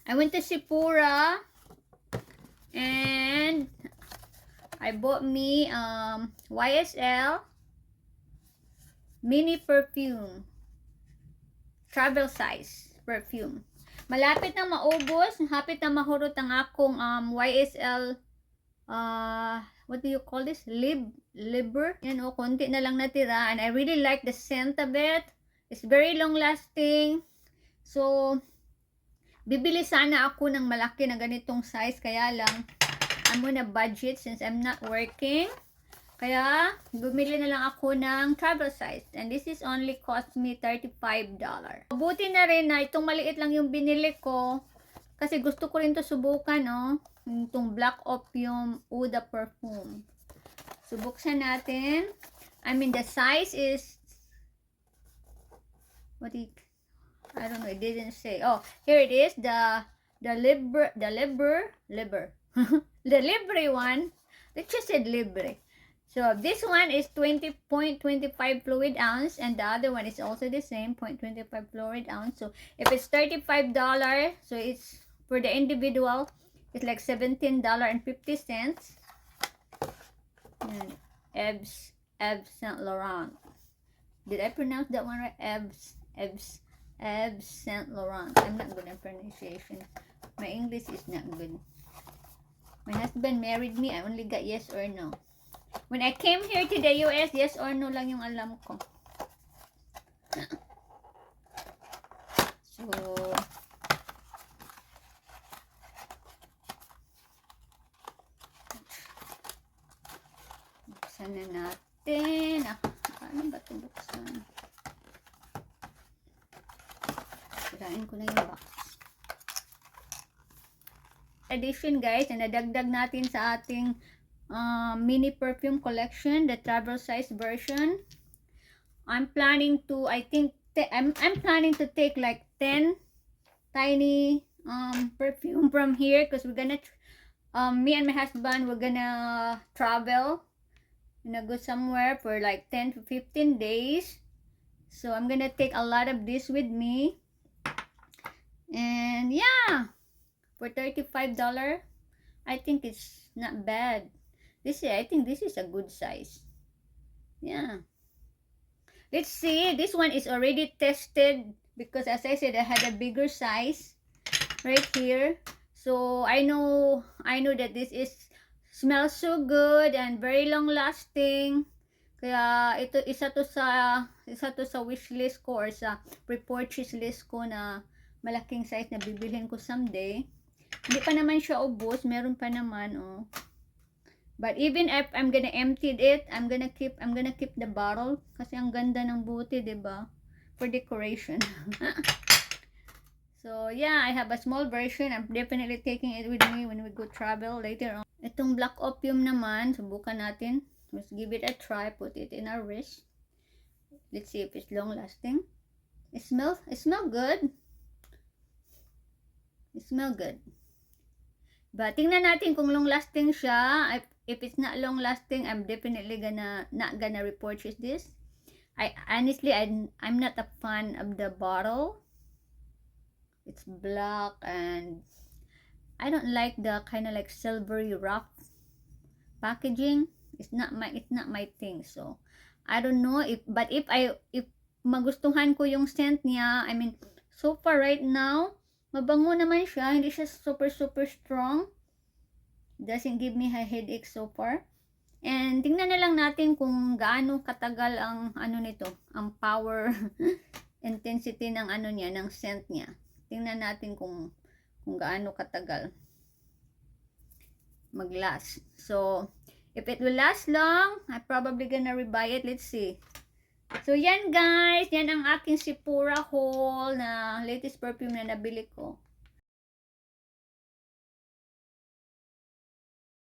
I went to Sephora and I bought me YSL mini perfume, travel size perfume. Malapit na maubos, hapit na mahurot ang akong YSL what do you call this? Liber. Yan o, konti na lang natira and I really like the scent of it. It's very long lasting. So, bibili sana ako ng malaki na ganitong size, kaya lang I'm gonna budget since I'm not working. Kaya, bumili na lang ako ng travel size. And this is only cost me $35. Mabuti na rin na itong maliit lang yung binili ko. Kasi gusto ko rin to subukan, no? Itong Black Opium Uda Perfume. Subuksan natin. I mean, the size is... I don't know, it didn't say. Oh, here it is. The Libre one. It just said Libre. So, this one is 20.25 fluid ounce and the other one is also the same, 0.25 fluid ounce. So, if it's $35, so it's for the individual, it's like $17.50. And Yves Saint Laurent. Did I pronounce that one right? Yves Saint Laurent. I'm not good at pronunciation. My English is not good. My husband married me. I only got yes or no. When I came here to the US, yes or no lang yung alam ko. So, buksan na natin. Paano ba ito buksan? Sirain ko na yung box. Addition guys, na nadagdag natin sa ating mini perfume collection, the travel size version. I'm planning to, I'm planning to take like 10 tiny perfume from here because we're gonna me and my husband, we're gonna travel, go somewhere for like 10 to 15 days. So I'm gonna take a lot of this with me. And yeah, for $35, I think it's not bad. I think this is a good size. Yeah. Let's see. This one is already tested because as I said, I had a bigger size right here. So I know that this smells so good and very long lasting. Kaya ito isa to sa wish list ko or sa pre-purchase list ko na malaking size na bibilhin ko someday. Hindi pa naman siya ubos, meron pa naman oh. But even if I'm gonna empty it, I'm gonna keep the bottle kasi ang ganda ng buti, 'di ba? For decoration. So, yeah, I have a small version. I'm definitely taking it with me when we go travel later on. Itong Black Opium naman, subukan natin. Let's give it a try. Put it in our wrist. Let's see if it's long lasting. It smells good. It smells good. But tingnan natin kung long lasting siya. If it's not long lasting, I'm definitely not gonna repurchase this. Honestly, I'm not a fan of the bottle. It's black and I don't like the kind of like silvery rough packaging. It's not my thing. So I don't know if magustuhan ko yung scent niya. I mean, so far right now, mabango naman siya. Hindi siya super strong. Doesn't give me a headache so far. And tingnan na lang natin kung gaano katagal ang ang power intensity ng ng scent niya. Tingnan natin kung gaano katagal mag-last. So, if it will last long, I'm probably gonna rebuy it. Let's see. So, yan guys. Yan ang aking Sephora haul na latest perfume na nabili ko.